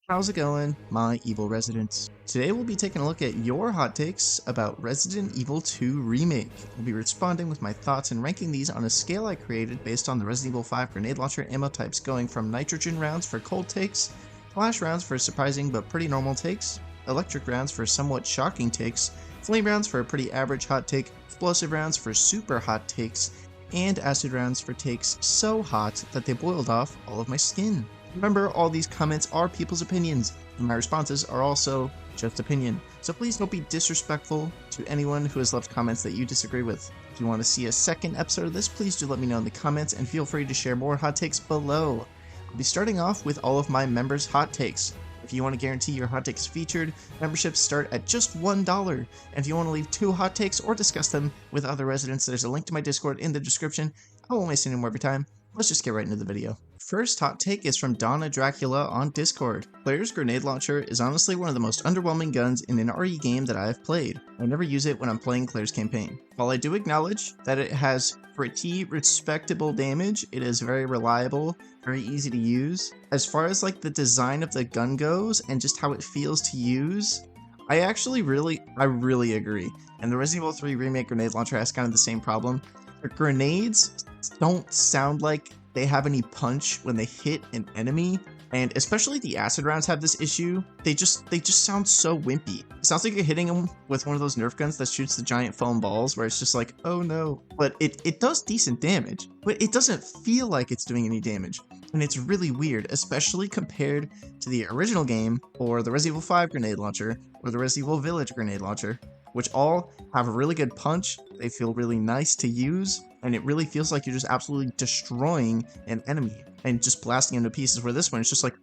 How's it going, my evil residents? Today we'll be taking a look at your hot takes about Resident Evil 2 Remake. We'll be responding with my thoughts and ranking these on a scale I created based on the Resident Evil 5 grenade launcher ammo types, going from nitrogen rounds for cold takes, flash rounds for surprising but pretty normal takes, electric rounds for somewhat shocking takes, flame rounds for a pretty average hot take, explosive rounds for super hot takes, and acid rounds for takes so hot that they boiled off all of my skin. Remember, all these comments are people's opinions, and my responses are also just opinion. So please don't be disrespectful to anyone who has left comments that you disagree with. If you want to see a second episode of this, please do let me know in the comments, and feel free to share more hot takes below. I'll be starting off with all of my members' hot takes. If you want to guarantee your hot takes featured, memberships start at just $1. And if you want to leave 2 hot takes or discuss them with other residents, there's a link to my Discord in the description. I won't waste any more of your time. Let's just get right into the video. First hot take is from Donna Dracula on Discord. Player's grenade launcher is honestly one of the most underwhelming guns in an RE game that I have played. I never use it when I'm playing Claire's campaign. While I do acknowledge that it has pretty respectable damage, it is very reliable, very easy to use. As far as like the design of the gun goes and just how it feels to use, I really agree. And the Resident Evil 3 Remake grenade launcher has kind of the same problem. The grenades don't sound like they have any punch when they hit an enemy, and especially the acid rounds have this issue. They just sound so wimpy. It sounds like you're hitting them with one of those Nerf guns that shoots the giant foam balls, where it's just like, oh no. But it does decent damage, but it doesn't feel like it's doing any damage. And it's really weird, especially compared to the original game, or the Resident Evil 5 grenade launcher, or the Resident Evil Village grenade launcher, which all have a really good punch. They feel really nice to use, and it really feels like you're just absolutely destroying an enemy and just blasting him to pieces, where this one is just like,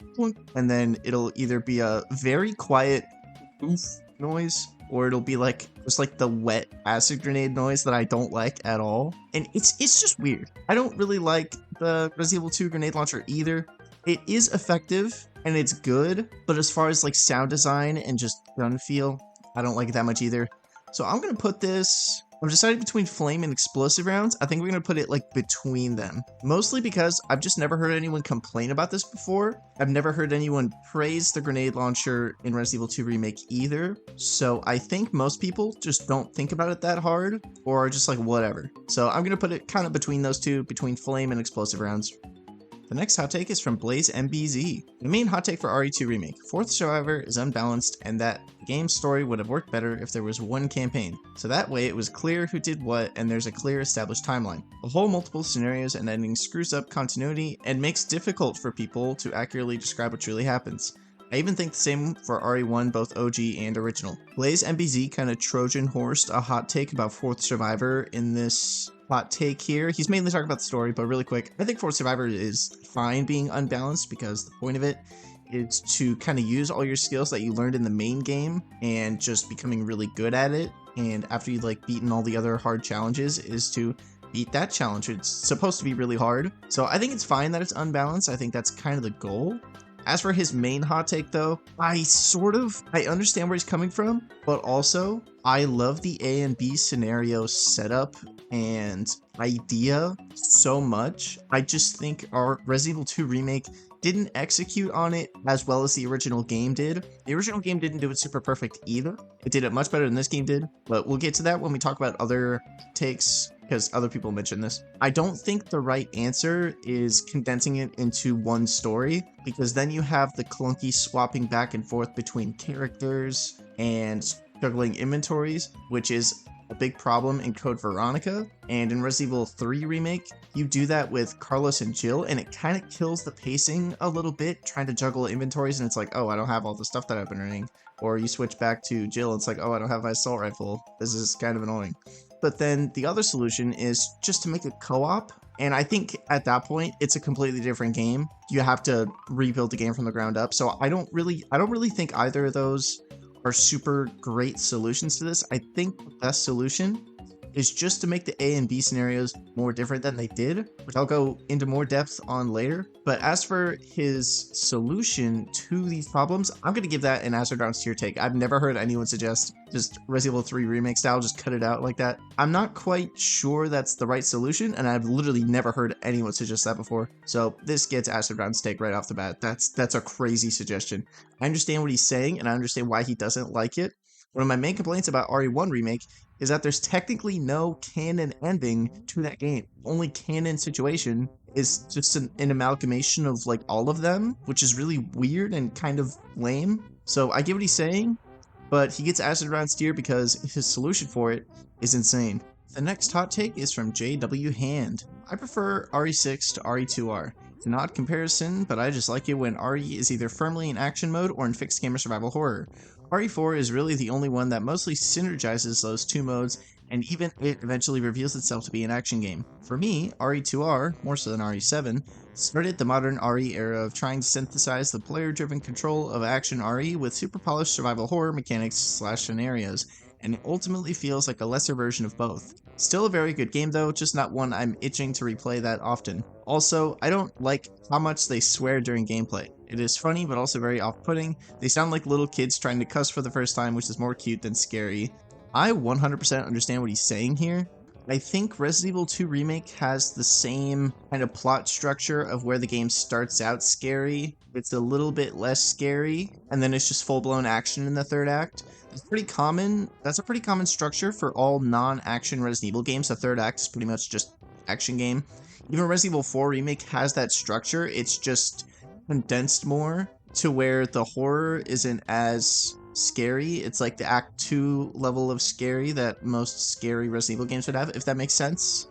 and then it'll either be a very quiet oof noise, or it'll be like just like the wet acid grenade noise that I don't like at all. And it's just weird. I don't really like the Resident Evil 2 grenade launcher either. It is effective and it's good, but as far as like sound design and just gun feel, I don't like it that much either. So I'm gonna put this, I've decided between flame and explosive rounds. I think we're gonna put it like between them. Mostly because I've just never heard anyone complain about this before. I've never heard anyone praise the grenade launcher in Resident Evil 2 Remake either. So I think most people just don't think about it that hard, or are just like whatever. So I'm gonna put it kind of between those two, between flame and explosive rounds. The next hot take is from Blaze MBZ. The main hot take for RE2 Remake: Fourth Survivor is unbalanced, and that the game's story would have worked better if there was one campaign. So that way it was clear who did what, and there's a clear established timeline. A whole multiple scenarios and endings screws up continuity and makes difficult for people to accurately describe what truly happens. I even think the same for RE1, both OG and original. Blaze MBZ kind of Trojan horsed a hot take about Fourth Survivor in this hot take here. He's mainly talking about the story, but really quick, I think Fourth Survivor is fine being unbalanced, because the point of it is to kind of use all your skills that you learned in the main game and just becoming really good at it. And after you've like beaten all the other hard challenges, is to beat that challenge. It's supposed to be really hard. So I think it's fine that it's unbalanced. I think that's kind of the goal. As for his main hot take though, I understand where he's coming from, but also I love the A and B scenario setup and idea so much. I just think our Resident Evil 2 Remake didn't execute on it as well as the original game did. The original game didn't do it super perfect either. It did it much better than this game did, but we'll get to that when we talk about other takes, because other people mentioned this. I don't think the right answer is condensing it into one story, because then you have the clunky swapping back and forth between characters and juggling inventories, which is a big problem in Code Veronica, and in Resident Evil 3 Remake, you do that with Carlos and Jill, and it kind of kills the pacing a little bit, trying to juggle inventories, and it's like, oh, I don't have all the stuff that I've been earning. Or you switch back to Jill, it's like, oh, I don't have my assault rifle. This is kind of annoying. But then the other solution is just to make it co-op, and I think at that point, it's a completely different game. You have to rebuild the game from the ground up, so I don't really think either of those are super great solutions to this. I think the best solution is just to make the A and B scenarios more different than they did, which I'll go into more depth on later. But as for his solution to these problems, I'm going to give that an acid rounds tier take. I've never heard anyone suggest just Resident Evil 3 Remake style, just cut it out like that. I'm not quite sure that's the right solution, and I've literally never heard anyone suggest that before. So this gets acid rounds take right off the bat. That's a crazy suggestion. I understand what he's saying, and I understand why he doesn't like it. One of my main complaints about RE1 Remake is that there's technically no canon ending to that game. Only canon situation is just an amalgamation of like all of them, which is really weird and kind of lame. So I get what he's saying, but he gets acid rounds tier because his solution for it is insane. The next hot take is from JW Hand. I prefer RE6 to RE2R. It's an odd comparison, but I just like it when RE is either firmly in action mode or in fixed camera survival horror. RE4 is really the only one that mostly synergizes those two modes, and even it eventually reveals itself to be an action game. For me, RE2R, more so than RE7, started the modern RE era of trying to synthesize the player-driven control of action RE with super polished survival horror mechanics / scenarios, and it ultimately feels like a lesser version of both. Still a very good game though, just not one I'm itching to replay that often. Also, I don't like how much they swear during gameplay. It is funny, but also very off-putting. They sound like little kids trying to cuss for the first time, which is more cute than scary. I 100% understand what he's saying here. I think Resident Evil 2 Remake has the same kind of plot structure of where the game starts out scary. It's a little bit less scary, and then it's just full-blown action in the third act. That's pretty common. That's a pretty common structure for all non-action Resident Evil games. The third act is pretty much just action game. Even Resident Evil 4 Remake has that structure. It's just condensed more to where the horror isn't as scary. It's like the Act 2 level of scary that most scary Resident Evil games would have, if that makes sense.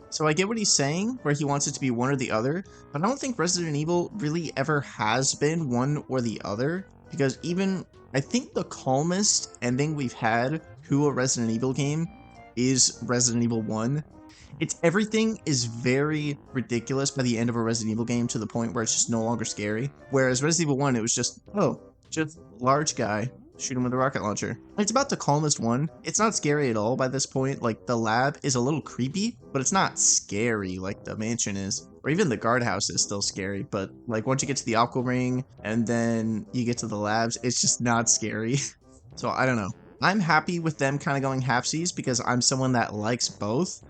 So I get what he's saying, where he wants it to be one or the other, but I don't think Resident Evil really ever has been one or the other, because even, I think the calmest ending we've had to a Resident Evil game is Resident Evil 1. Everything is very ridiculous by the end of a Resident Evil game to the point where it's just no longer scary. Whereas Resident Evil 1, it was just large guy, shoot him with a rocket launcher. It's about the calmest one. It's not scary at all by this point. Like, the lab is a little creepy, but it's not scary like the mansion is. Or even the guardhouse is still scary, but like once you get to the Aqua Ring and then you get to the labs, it's just not scary. So I don't know. I'm happy with them kind of going halfsies because I'm someone that likes both.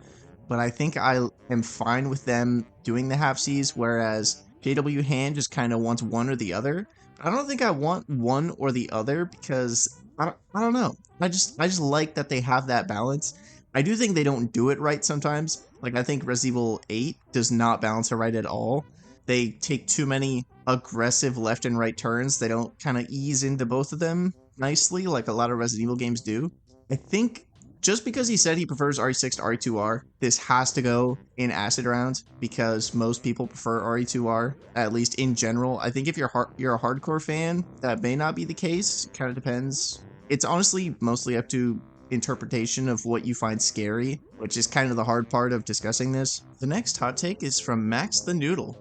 But I think I am fine with them doing the halfsies, whereas JW Hand just kind of wants one or the other. I don't think I want one or the other because I don't know. I just like that they have that balance. I do think they don't do it right sometimes. Like, I think Resident Evil 8 does not balance it right at all. They take too many aggressive left and right turns. They don't kind of ease into both of them nicely like a lot of Resident Evil games do. I think just because he said he prefers RE6 to RE2R, this has to go in acid rounds because most people prefer RE2R, at least in general. I think if you're a hardcore fan, that may not be the case. It kind of depends. It's honestly mostly up to interpretation of what you find scary, which is kind of the hard part of discussing this. The next hot take is from Max the Noodle.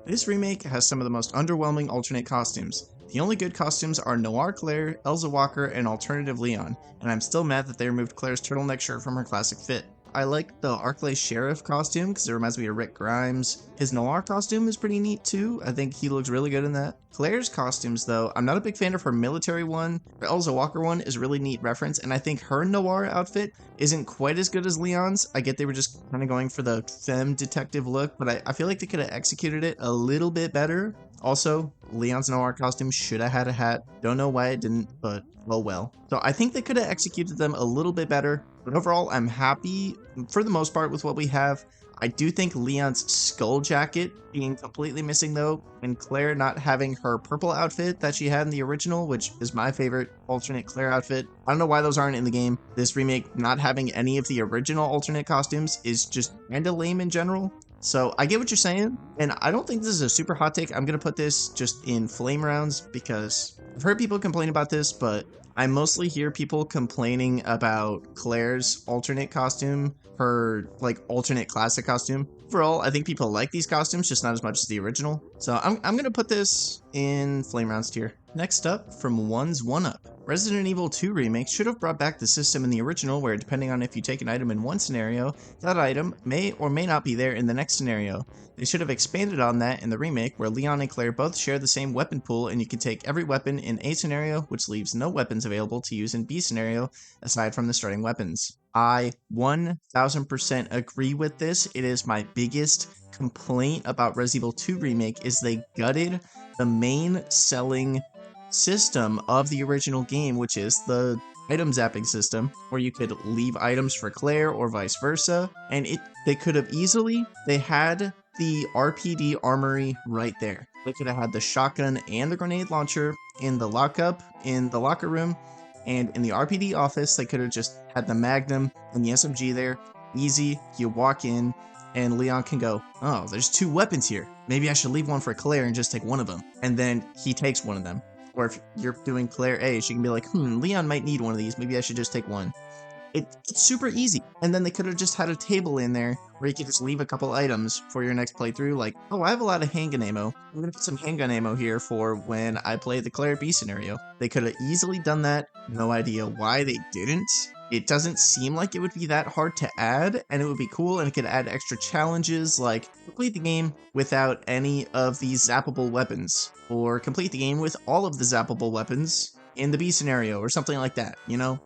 This remake has some of the most underwhelming alternate costumes. The only good costumes are Noir Claire, Elza Walker, and Alternative Leon, and I'm still mad that they removed Claire's turtleneck shirt from her classic fit. I like the Arklay Sheriff costume because it reminds me of Rick Grimes. His Noir costume is pretty neat too. I think he looks really good in that. Claire's costumes though, I'm not a big fan of her military one. Her Elza Walker one is a really neat reference, and I think her Noir outfit isn't quite as good as Leon's. I get they were just kind of going for the femme detective look, but I feel like they could have executed it a little bit better. Also, Leon's Noir costume should have had a hat. Don't know why it didn't, but oh well. So I think they could have executed them a little bit better, but overall I'm happy for the most part with what we have. I do think Leon's skull jacket being completely missing though, and Claire not having her purple outfit that she had in the original, which is my favorite alternate Claire outfit. I don't know why those aren't in the game. This remake not having any of the original alternate costumes is just kinda lame in general. So I get what you're saying, and I don't think this is a super hot take. I'm going to put this just in flame rounds because I've heard people complain about this, but I mostly hear people complaining about Claire's alternate costume, her like alternate classic costume. Overall, I think people like these costumes, just not as much as the original. So I'm going to put this in flame rounds tier. Next up, from One's One Up. Resident Evil 2 Remake should have brought back the system in the original where, depending on if you take an item in one scenario, that item may or may not be there in the next scenario. They should have expanded on that in the remake where Leon and Claire both share the same weapon pool and you can take every weapon in A scenario, which leaves no weapons available to use in B scenario aside from the starting weapons. I 1000% agree with this. It is my biggest complaint about Resident Evil 2 Remake is they gutted the main selling system of the original game, which is the item zapping system, where you could leave items for Claire or vice versa. And they could have they had the RPD armory right there. They could have had the shotgun and the grenade launcher in the lockup, in the locker room, and in the RPD office, they could have just had the Magnum and the SMG there. Easy, you walk in, and Leon can go, oh, there's 2 weapons here. Maybe I should leave one for Claire and just take one of them. And then he takes one of them. Or if you're doing Claire A, she can be like, Leon might need one of these. Maybe I should just take one. It's super easy. And then they could have just had a table in there where you could just leave a couple items for your next playthrough. Like, oh, I have a lot of handgun ammo. I'm going to put some handgun ammo here for when I play the Claire B scenario. They could have easily done that. No idea why they didn't. It doesn't seem like it would be that hard to add, and it would be cool, and it could add extra challenges, like complete the game without any of these zappable weapons, or complete the game with all of the zappable weapons in the B scenario, or something like that, you know?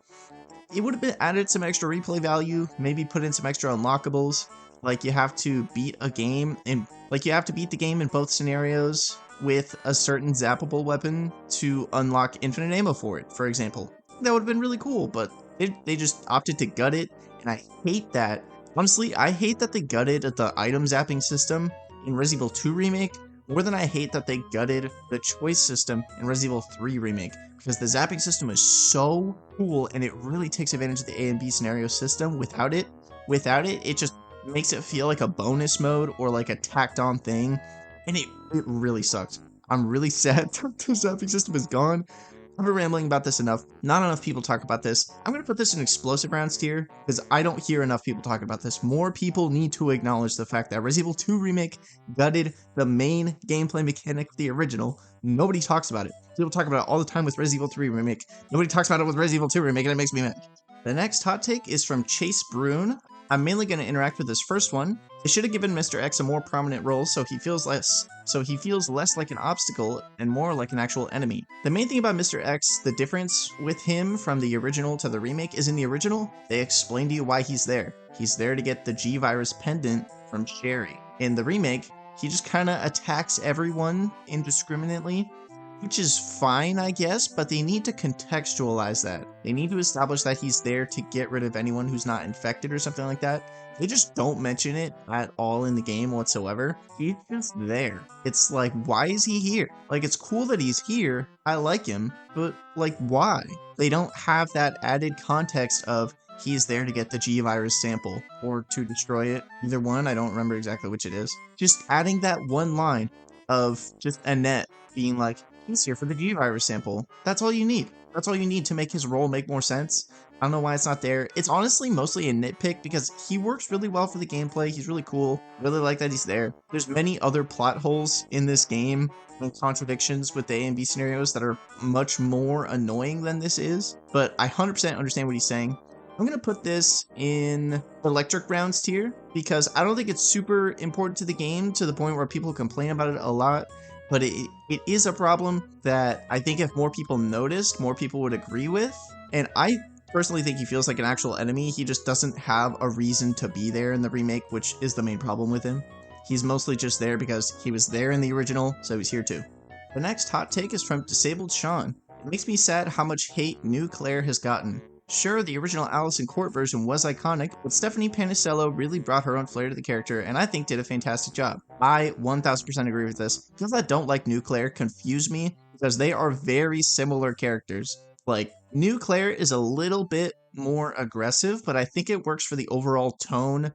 It would have been added some extra replay value, maybe put in some extra unlockables, like you have to beat a game, and like you have to beat the game in both scenarios with a certain zappable weapon to unlock infinite ammo for it, for example. That would have been really cool, but they just opted to gut it, and I hate that. Honestly, I hate that they gutted the item zapping system in Resident Evil 2 Remake more than I hate that they gutted the choice system in Resident Evil 3 Remake, because the zapping system is so cool, and it really takes advantage of the A and B scenario system. Without it, it just makes it feel like a bonus mode or like a tacked on thing, and it really sucks. I'm really sad that the zapping system is gone. I've been rambling about this enough. Not enough people talk about this. I'm going to put this in explosive rounds tier because I don't hear enough people talk about this. More people need to acknowledge the fact that Resident Evil 2 Remake gutted the main gameplay mechanic of the original. Nobody talks about it. People talk about it all the time with Resident Evil 3 Remake. Nobody talks about it with Resident Evil 2 Remake, and it makes me mad. The next hot take is from Chase Brune. I'm mainly going to interact with this first one. They should have given Mr. X a more prominent role so he feels less like an obstacle and more like an actual enemy. The main thing about Mr. X, the difference with him from the original to the remake, is in the original, they explain to you why he's there. He's there to get the G-Virus pendant from Sherry. In the remake, he just kind of attacks everyone indiscriminately, which is fine, I guess, but they need to contextualize that. They need to establish that he's there to get rid of anyone who's not infected or something like that. They just don't mention it at all in the game whatsoever. He's just there. It's like, why is he here? Like, it's cool that he's here. I like him, but like, why? They don't have that added context of he's there to get the G-Virus sample or to destroy it. Either one, I don't remember exactly which it is. Just adding that one line of just Annette being like, he's here for the G-Virus sample. That's all you need. That's all you need to make his role make more sense. I don't know why it's not there. It's honestly mostly a nitpick because he works really well for the gameplay. He's really cool. Really like that he's there. There's many other plot holes in this game and contradictions with the A and B scenarios that are much more annoying than this is. But I 100% understand what he's saying. I'm going to put this in electric rounds tier because I don't think it's super important to the game to the point where people complain about it a lot. But it is a problem that I think if more people noticed, more people would agree with. And I personally think he feels like an actual enemy. He just doesn't have a reason to be there in the remake, which is the main problem with him. He's mostly just there because he was there in the original, so he's here too. The next hot take is from Disabled Sean. It makes me sad how much hate New Claire has gotten. Sure, the original Alice in Court version was iconic, but Stephanie Panisello really brought her own flair to the character and I think did a fantastic job. I 1000% agree with this. People that don't like New Claire confuse me because they are very similar characters. Like, New Claire is a little bit more aggressive, but I think it works for the overall tone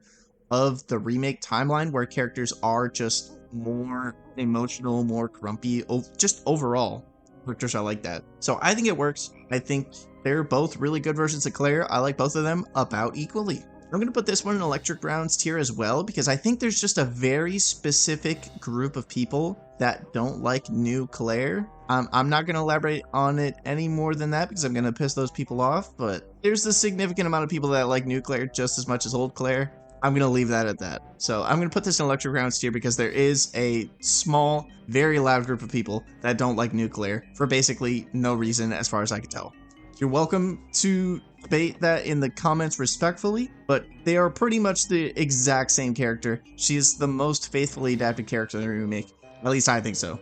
of the remake timeline where characters are just more emotional, more grumpy, just overall. Characters are like that. So I think it works. I think they're both really good versions of Claire. I like both of them about equally. I'm going to put this one in Electric Rounds tier as well, because I think there's just a very specific group of people that don't like New Claire. I'm not going to elaborate on it any more than that because I'm going to piss those people off, but there's a significant amount of people that like New Claire just as much as Old Claire. I'm going to leave that at that. So I'm going to put this in Electric Rounds tier because there is a small, very loud group of people that don't like New Claire for basically no reason as far as I can tell. You're welcome to debate that in the comments respectfully, but they are pretty much the exact same character. She is the most faithfully adapted character in the remake. At least I think so.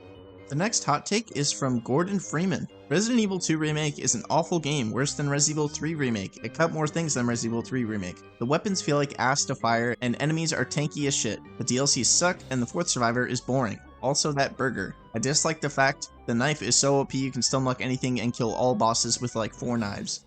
The next hot take is from Gordon Freeman. Resident Evil 2 Remake is an awful game, worse than Resident Evil 3 Remake. It cut more things than Resident Evil 3 Remake. The weapons feel like ass to fire, and enemies are tanky as shit. The DLCs suck, and the fourth survivor is boring. Also that burger. I dislike the fact the knife is so OP you can still unlock anything and kill all bosses with like 4 knives.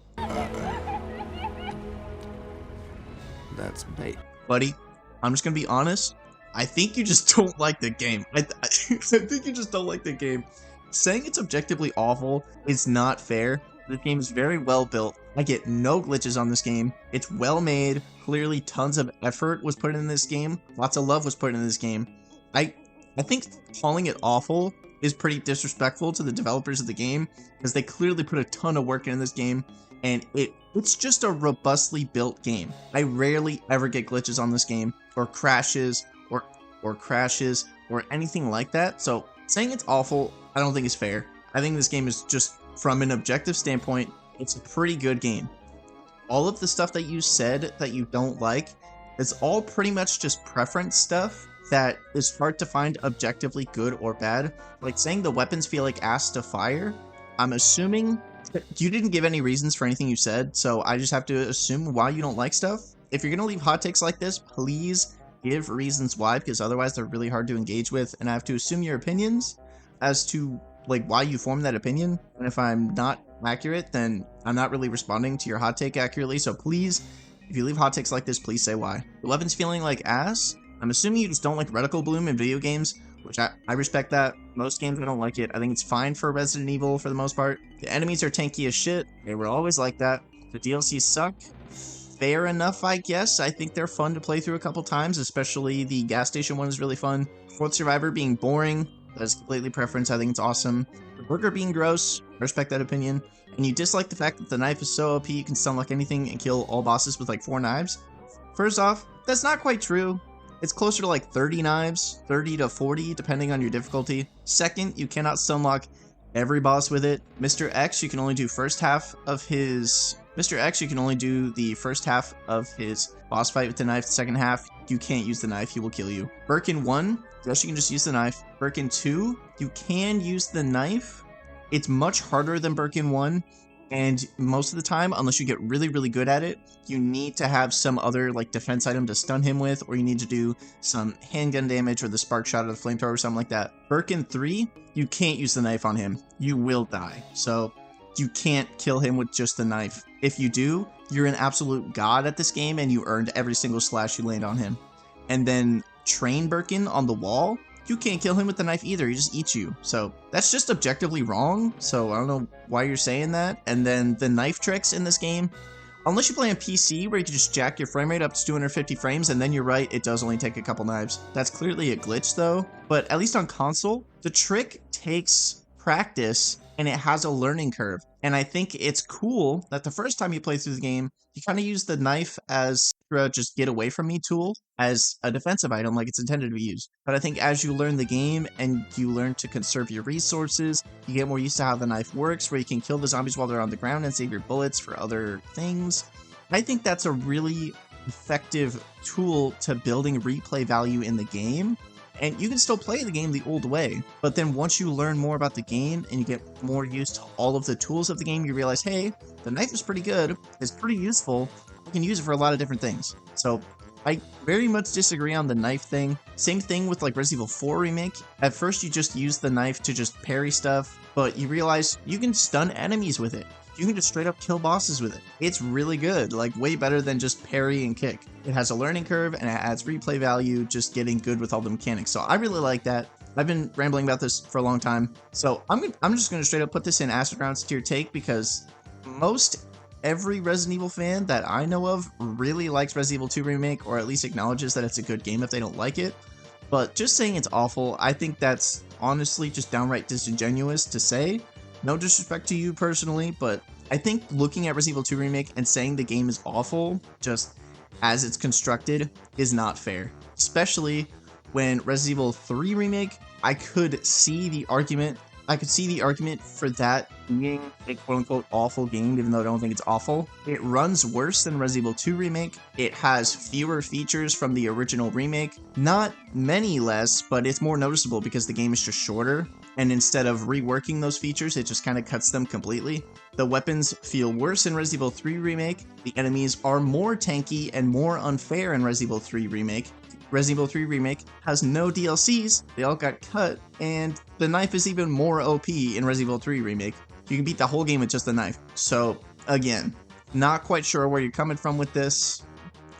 That's bait. Buddy, I'm just gonna be honest. I think you just don't like the game. I think you just don't like the game. Saying it's objectively awful is not fair. The game is very well built. I get no glitches on this game. It's well made. Clearly tons of effort was put in this game. Lots of love was put in this game. I think calling it awful is pretty disrespectful to the developers of the game because they clearly put a ton of work into this game, and it's just a robustly built game. I rarely ever get glitches on this game or crashes or anything like that. So saying it's awful, I don't think is fair. I think this game is just, from an objective standpoint, it's a pretty good game. All of the stuff that you said that you don't like, it's all pretty much just preference stuff that is hard to find objectively good or bad. Like saying the weapons feel like ass to fire, I'm assuming you didn't give any reasons for anything you said, so I just have to assume why you don't like stuff. If you're gonna leave hot takes like this, please give reasons why, because otherwise they're really hard to engage with, and I have to assume your opinions as to like why you formed that opinion. And if I'm not accurate, then I'm not really responding to your hot take accurately. So please, if you leave hot takes like this, please say why. The weapons feeling like ass, I'm assuming you just don't like reticle bloom in video games, which I respect that. Most games I don't like it. I think it's fine for Resident Evil for the most part. The enemies are tanky as shit. They were always like that. The DLCs suck. Fair enough, I guess. I think they're fun to play through a couple times, especially the gas station one is really fun. Fourth survivor being boring, that is completely preference. I think it's awesome. The burger being gross, I respect that opinion. And you dislike the fact that the knife is so OP you can stun like anything and kill all bosses with like 4 knives. First off, that's not quite true. It's closer to like 30 knives, 30 to 40, depending on your difficulty. Second, you cannot stun lock every boss with it. Mr. X, you can only do the first half of his boss fight with the knife. The second half, you can't use the knife, he will kill you. Birkin 1, yes, you can just use the knife. Birkin 2, you can use the knife. It's much harder than Birkin 1, and most of the time, unless you get really, really good at it, you need to have some other like defense item to stun him with, or you need to do some handgun damage or the spark shot or the flamethrower or something like that. Birkin 3, you can't use the knife on him. You will die. So you can't kill him with just the knife. If you do, you're an absolute god at this game and you earned every single slash you land on him. And then Train Birkin on the wall, you can't kill him with the knife either, he just eats you. So that's just objectively wrong, so I don't know why you're saying that. And then the knife tricks in this game, unless you play on PC where you can just jack your frame rate up to 250 frames, and then you're right, it does only take a couple knives. That's clearly a glitch though, but at least on console, the trick takes practice and it has a learning curve. And I think it's cool that the first time you play through the game, you kind of use the knife as a just get away from me tool, as a defensive item like it's intended to be used. But I think as you learn the game and you learn to conserve your resources, you get more used to how the knife works, where you can kill the zombies while they're on the ground and save your bullets for other things. I think that's a really effective tool to building replay value in the game. And you can still play the game the old way, but then once you learn more about the game and you get more used to all of the tools of the game, you realize, hey, the knife is pretty good, it's pretty useful, you can use it for a lot of different things. So I very much disagree on the knife thing. Same thing with like Resident Evil 4 Remake. At first you just use the knife to just parry stuff, but you realize you can stun enemies with it. You can just straight up kill bosses with it. It's really good, like way better than just parry and kick. It has a learning curve and it adds replay value, just getting good with all the mechanics. So I really like that. I've been rambling about this for a long time. So I'm just gonna straight up put this in Acid Rounds tier take, because most every Resident Evil fan that I know of really likes Resident Evil 2 Remake, or at least acknowledges that it's a good game if they don't like it. But just saying it's awful, I think that's honestly just downright disingenuous to say. No disrespect to you personally, but I think looking at Resident Evil 2 Remake and saying the game is awful, just as it's constructed, is not fair. Especially when Resident Evil 3 Remake, I could see the argument for that being a quote-unquote awful game, even though I don't think it's awful. It runs worse than Resident Evil 2 Remake. It has fewer features from the original remake. Not many less, but it's more noticeable because the game is just shorter. And instead of reworking those features, it just kind of cuts them completely. The weapons feel worse in Resident Evil 3 Remake. The enemies are more tanky and more unfair in Resident Evil 3 Remake. Resident Evil 3 Remake has no DLCs, they all got cut, and the knife is even more OP in Resident Evil 3 Remake. You can beat the whole game with just the knife. So, again, not quite sure where you're coming from with this.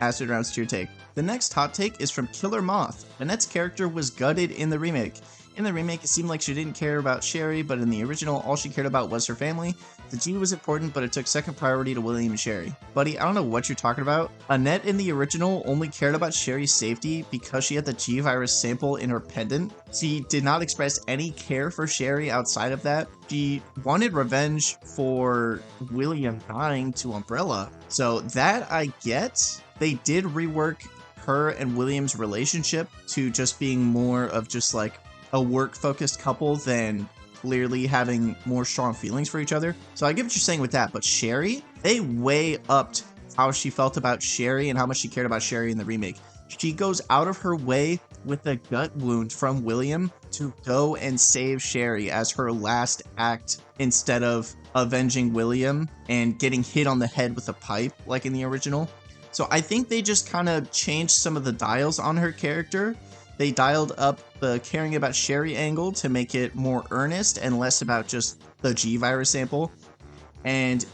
Acid rounds to your take. The next hot take is from Killer Moth. Annette's character was gutted in the remake. In the remake, it seemed like she didn't care about Sherry, but in the original, all she cared about was her family. The G was important, but it took second priority to William and Sherry. Buddy, I don't know what you're talking about. Annette in the original only cared about Sherry's safety because she had the G virus sample in her pendant. She did not express any care for Sherry outside of that. She wanted revenge for William dying to Umbrella. So that I get. They did rework her and William's relationship to just being more of just like a work-focused couple than clearly having more strong feelings for each other. So I get what you're saying with that, but Sherry, they way upped how she felt about Sherry and how much she cared about Sherry in the remake. She goes out of her way with a gut wound from William to go and save Sherry as her last act instead of avenging William and getting hit on the head with a pipe like in the original. So I think they just kind of changed some of the dials on her character. They dialed up the caring about Sherry angle to make it more earnest and less about just the G virus sample. And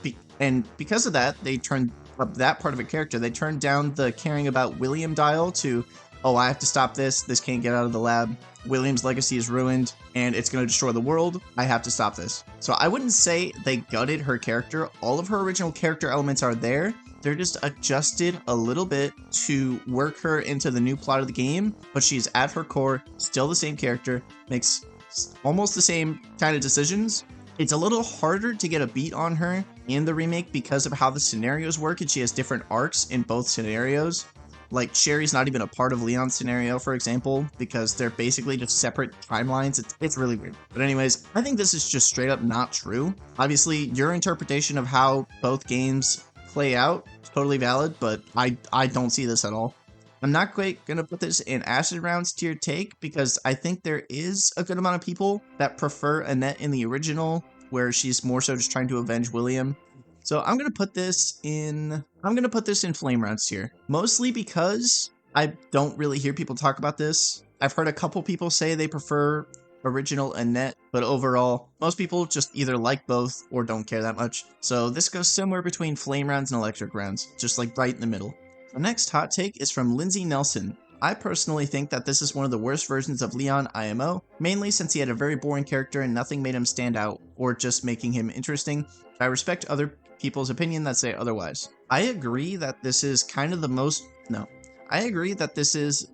because of that, they turned up that part of a character. They turned down the caring about William dial to, oh, I have to stop this. This can't get out of the lab. William's legacy is ruined and it's going to destroy the world. I have to stop this. So I wouldn't say they gutted her character. All of her original character elements are there. They're just adjusted a little bit to work her into the new plot of the game, but she's at her core still the same character, makes almost the same kind of decisions. It's a little harder to get a beat on her in the remake because of how the scenarios work, and she has different arcs in both scenarios. Like, Sherry's not even a part of Leon's scenario, for example, because they're basically just separate timelines. It's really weird. But anyways, I think this is just straight up not true. Obviously, your interpretation of how both games play out is totally valid, but I don't see this at all. I'm not quite going to put this in acid rounds tier take because I think there is a good amount of people that prefer Annette in the original, where she's more so just trying to avenge William. So I'm going to put this in flame rounds tier, mostly because I don't really hear people talk about this. I've heard a couple people say they prefer original Annette, but overall, most people just either like both or don't care that much. So this goes somewhere between flame rounds and electric rounds, just like right in the middle. The next hot take is from Lindsay Nelson. I personally think that this is one of the worst versions of Leon IMO, mainly since he had a very boring character and nothing made him stand out or just making him interesting. I respect other people's opinion that say otherwise. I agree that this is kind of I agree that this is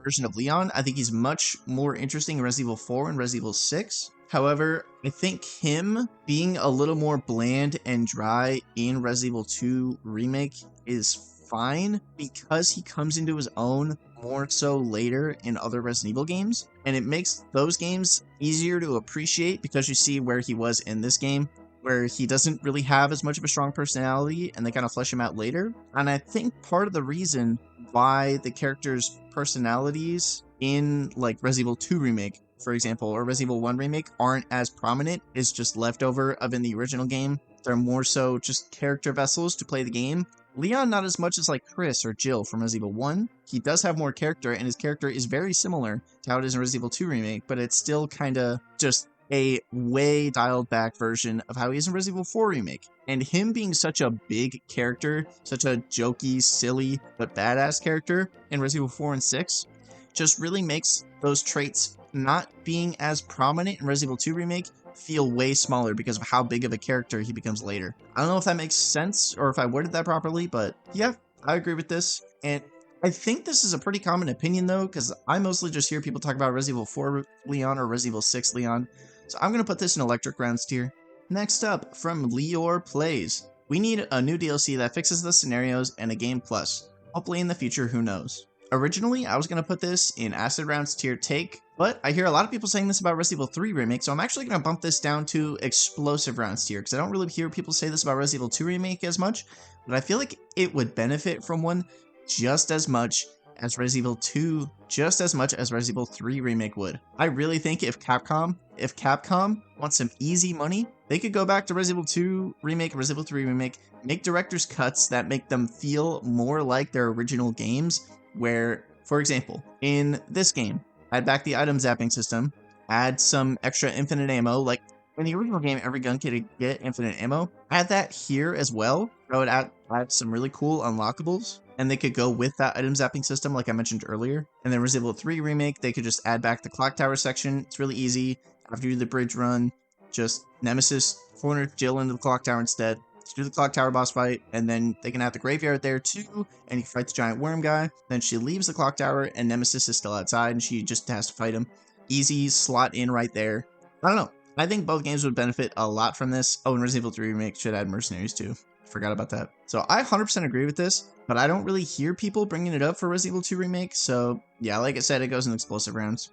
version of Leon. I think he's much more interesting in Resident Evil 4 and Resident Evil 6. However, I think him being a little more bland and dry in Resident Evil 2 Remake is fine because he comes into his own more so later in other Resident Evil games, and it makes those games easier to appreciate because you see where he was in this game, where he doesn't really have as much of a strong personality, and they kind of flesh him out later. And I think part of the reason why the characters' personalities in like Resident Evil 2 Remake, for example, or Resident Evil 1 Remake aren't as prominent is just leftover of in the original game. They're more so just character vessels to play the game. Leon not as much as like Chris or Jill from Resident Evil 1. He does have more character, and his character is very similar to how it is in Resident Evil 2 Remake, but it's still kind of just a way dialed back version of how he is in Resident Evil 4 Remake. And him being such a big character, such a jokey, silly, but badass character in Resident Evil 4 and 6, just really makes those traits not being as prominent in Resident Evil 2 Remake feel way smaller because of how big of a character he becomes later. I don't know if that makes sense or if I worded that properly, but yeah, I agree with this. And I think this is a pretty common opinion though, because I mostly just hear people talk about Resident Evil 4 Leon or Resident Evil 6 Leon. So I'm going to put this in Electric Rounds tier. Next up, from Leor Plays. We need a new DLC that fixes the scenarios and a game plus. Hopefully in the future, who knows. Originally, I was going to put this in Acid Rounds tier take, but I hear a lot of people saying this about Resident Evil 3 Remake, so I'm actually going to bump this down to Explosive Rounds tier, because I don't really hear people say this about Resident Evil 2 Remake as much, but I feel like it would benefit from one just as much as Resident Evil 2, just as much as Resident Evil 3 Remake would. I really think if Capcom wants some easy money, they could go back to Resident Evil 2 Remake, Resident Evil 3 Remake, make director's cuts that make them feel more like their original games, where, for example, in this game, add back the item zapping system, add some extra infinite ammo, like in the original game, every gun could get infinite ammo. Add that here as well. I would add some really cool unlockables, and they could go with that item zapping system like I mentioned earlier. And then Resident Evil 3 Remake, they could just add back the clock tower section. It's really easy. After you do the bridge run, just Nemesis corner Jill into the clock tower instead. Just do the clock tower boss fight, and then they can have the graveyard there too, and you fight the giant worm guy. Then she leaves the clock tower, and Nemesis is still outside, and she just has to fight him. Easy, slot in right there. I don't know. I think both games would benefit a lot from this. Oh, and Resident Evil 3 Remake should add mercenaries too. Forgot about that. So I 100% agree with this, but I don't really hear people bringing it up for Resident Evil 2 Remake, so yeah, like I said, it goes in Explosive Rounds.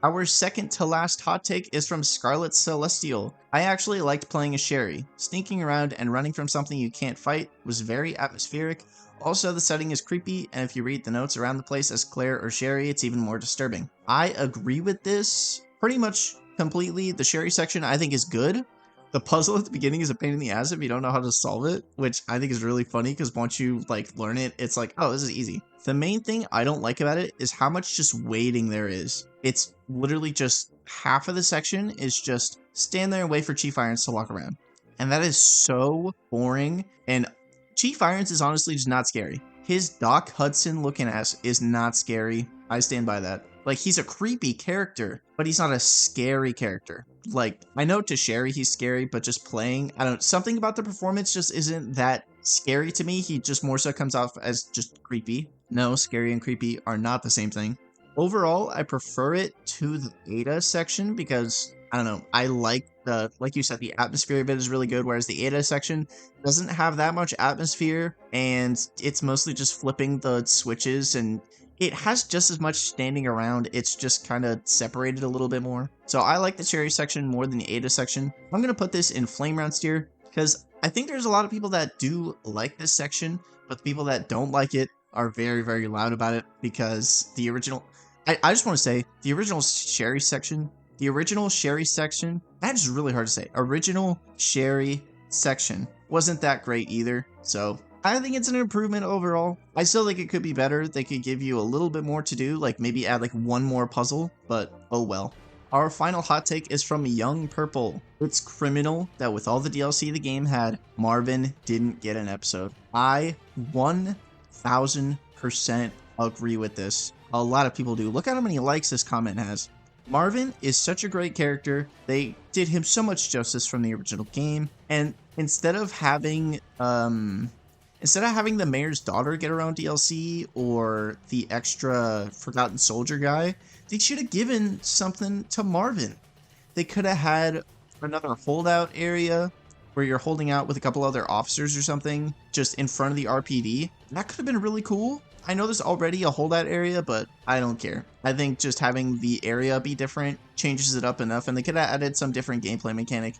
Our second to last hot take is from Scarlet Celestial. I actually liked playing as Sherry. Sneaking around and running from something you can't fight was very atmospheric. Also, the setting is creepy, and if you read the notes around the place as Claire or Sherry, it's even more disturbing. I agree with this pretty much completely. The Sherry section I think is good. The puzzle at the beginning is a pain in the ass if you don't know how to solve it, which I think is really funny because once you learn it, it's like, oh, this is easy. The main thing I don't like about it is how much just waiting there is. It's literally just half of the section is just stand there and wait for Chief Irons to walk around. And that is so boring. And Chief Irons is honestly just not scary. His Doc Hudson looking ass is not scary. I stand by that. Like, he's a creepy character, but he's not a scary character. Like, I know to Sherry he's scary, but just playing, I don't know, something about the performance just isn't that scary to me. He just more so comes off as just creepy. No, scary and creepy are not the same thing. Overall, I prefer it to the Ada section because, I don't know, I like like you said, the atmosphere of it is really good, whereas the Ada section doesn't have that much atmosphere, and it's mostly just flipping the switches, and it has just as much standing around, it's just kind of separated a little bit more. So I like the Cherry section more than the Ada section. I'm going to put this in Flame Rounds tier, because I think there's a lot of people that do like this section, but the people that don't like it are very, very loud about it, because the original... I just want to say, the original Sherry section, that is really hard to say. Original Sherry section wasn't that great either, so I think it's an improvement overall. I still think it could be better. They could give you a little bit more to do, like maybe add one more puzzle, but oh well. Our final hot take is from Young Purple. It's criminal that with all the DLC the game had, Marvin didn't get an episode. I 1000% agree with this. A lot of people do. Look at how many likes this comment has. Marvin is such a great character. They did him so much justice from the original game, and instead of having the mayor's daughter get her own DLC or the extra Forgotten Soldier guy, they should have given something to Marvin. They could have had another holdout area where you're holding out with a couple other officers or something just in front of the RPD. That could have been really cool. I know there's already a holdout area, but I don't care. I think just having the area be different changes it up enough, and they could have added some different gameplay mechanic.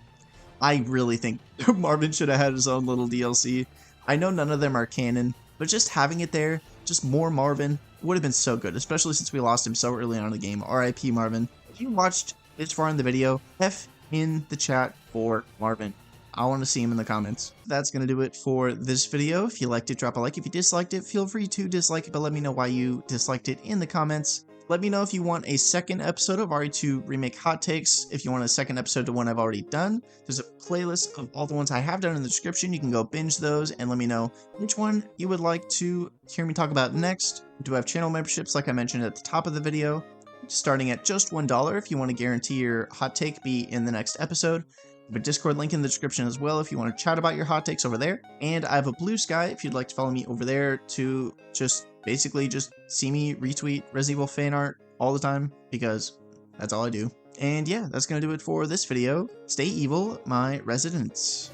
I really think Marvin should have had his own little DLC. I know none of them are canon, but just having it there, just more Marvin, would have been so good, especially since we lost him so early on in the game. RIP Marvin. If you watched this far in the video, F in the chat for Marvin. I want to see him in the comments. That's going to do it for this video. If you liked it, drop a like. If you disliked it, feel free to dislike it, but let me know why you disliked it in the comments. Let me know if you want a second episode of RE2 Remake Hot Takes. If you want a second episode to one I've already done, there's a playlist of all the ones I have done in the description. You can go binge those and let me know which one you would like to hear me talk about next. I do have channel memberships like I mentioned at the top of the video. starting at just $1 if you want to guarantee your hot take be in the next episode. I have a Discord link in the description as well if you want to chat about your hot takes over there. And I have a Blue Sky if you'd like to follow me over there to just basically just see me retweet Resident Evil fan art all the time, because that's all I do. And yeah, that's going to do it for this video. Stay evil, my residents.